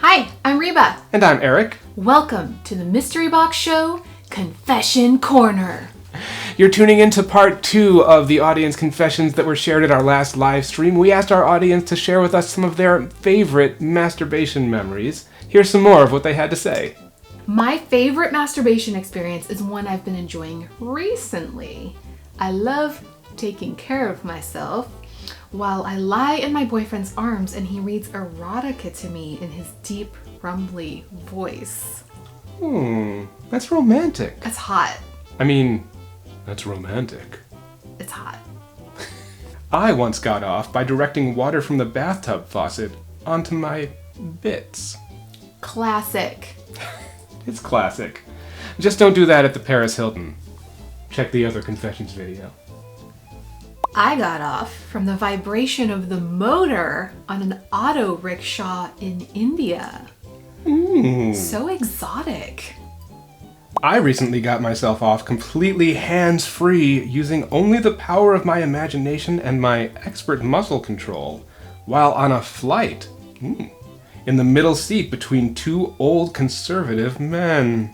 Hi, I'm Reba. And I'm Eric. Welcome to the Mystery Box Show, Confession Corner. You're tuning into part 2 of the audience confessions that were shared at our last live stream. We asked our audience to share with us some of their favorite masturbation memories. Here's some more of what they had to say. My favorite masturbation experience is one I've been enjoying recently. I love taking care of myself while I lie in my boyfriend's arms and he reads erotica to me in his deep, rumbly voice. That's romantic. That's hot. I mean, that's romantic. It's hot. I once got off by directing water from the bathtub faucet onto my bits. Classic. It's classic. Just don't do that at the Paris Hilton. Check the other confessions video. I got off from the vibration of the motor on an auto rickshaw in India. So exotic. I recently got myself off completely hands-free using only the power of my imagination and my expert muscle control while on a flight. In the middle seat between two old conservative men.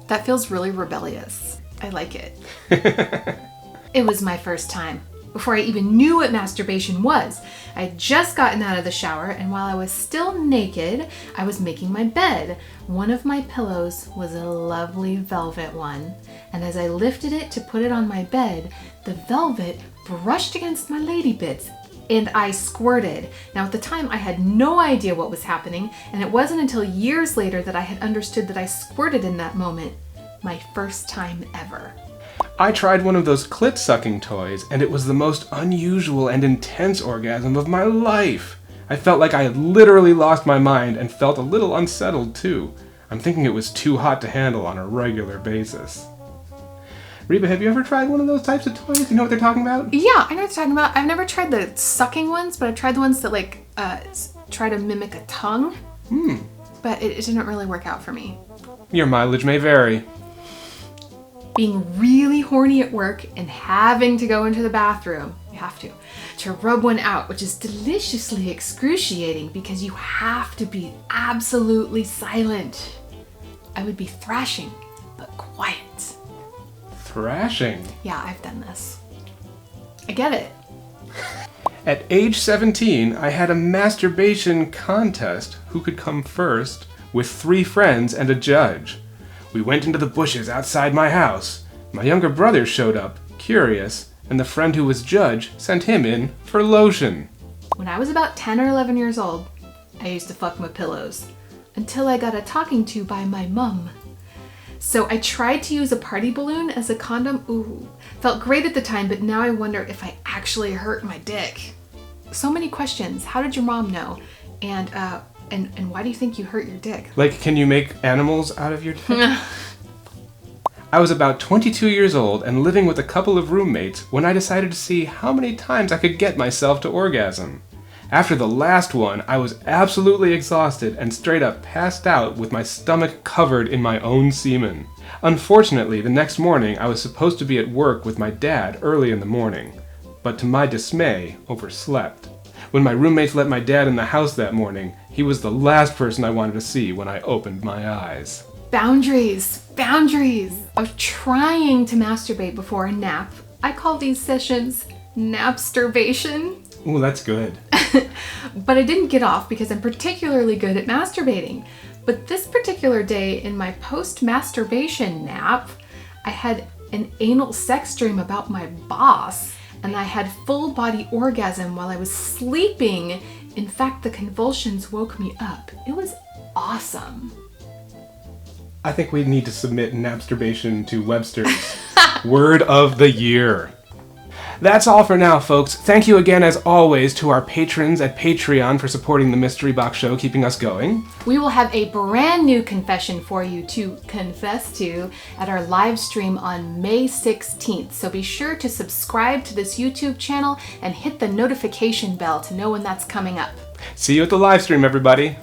That feels really rebellious. I like it. It was my first time. Before I even knew what masturbation was, I had just gotten out of the shower, and while I was still naked, I was making my bed. One of my pillows was a lovely velvet one, and as I lifted it to put it on my bed, the velvet brushed against my lady bits, and I squirted. Now at the time, I had no idea what was happening, and it wasn't until years later that I had understood that I squirted in that moment. My first time ever. I tried one of those clit-sucking toys, and it was the most unusual and intense orgasm of my life. I felt like I had literally lost my mind and felt a little unsettled too. I'm thinking it was too hot to handle on a regular basis. Reba, have you ever tried one of those types of toys? You know what they're talking about? Yeah, I know what you're talking about. I've never tried the sucking ones, but I've tried the ones that try to mimic a tongue. But it didn't really work out for me. Your mileage may vary. Being really horny at work and having to go into the bathroom, you have to rub one out, which is deliciously excruciating because you have to be absolutely silent. I would be thrashing, but quiet. Thrashing? Yeah, I've done this. I get it. At age 17, I had a masturbation contest, who could come first, with 3 friends and a judge. We went into the bushes outside my house. My younger brother showed up, curious, and the friend who was judge sent him in for lotion. When I was about 10 or 11 years old, I used to fuck my pillows until I got a talking to by my mum. So I tried to use a party balloon as a condom. Felt great at the time, but now I wonder if I actually hurt my dick. So many questions. How did your mom know? And why do you think you hurt your dick? Like, can you make animals out of your dick? I was about 22 years old and living with a couple of roommates when I decided to see how many times I could get myself to orgasm. After the last one, I was absolutely exhausted and straight up passed out with my stomach covered in my own semen. Unfortunately, the next morning I was supposed to be at work with my dad early in the morning, but to my dismay, overslept. When my roommates let my dad in the house that morning, he was the last person I wanted to see when I opened my eyes. Boundaries. Boundaries. I was trying to masturbate before a nap. I call these sessions napsturbation. Ooh, that's good. But I didn't get off because I'm particularly good at masturbating. But this particular day in my post-masturbation nap, I had an anal sex dream about my boss. And I had full body orgasm while I was sleeping. In fact, the convulsions woke me up. It was awesome. I think we need to submit napsturbation to Webster's Word of the Year. That's all for now, folks. Thank you again, as always, to our patrons at Patreon for supporting the Mystery Box Show, keeping us going. We will have a brand new confession for you to confess to at our live stream on May 16th. So be sure to subscribe to this YouTube channel and hit the notification bell to know when that's coming up. See you at the live stream, everybody.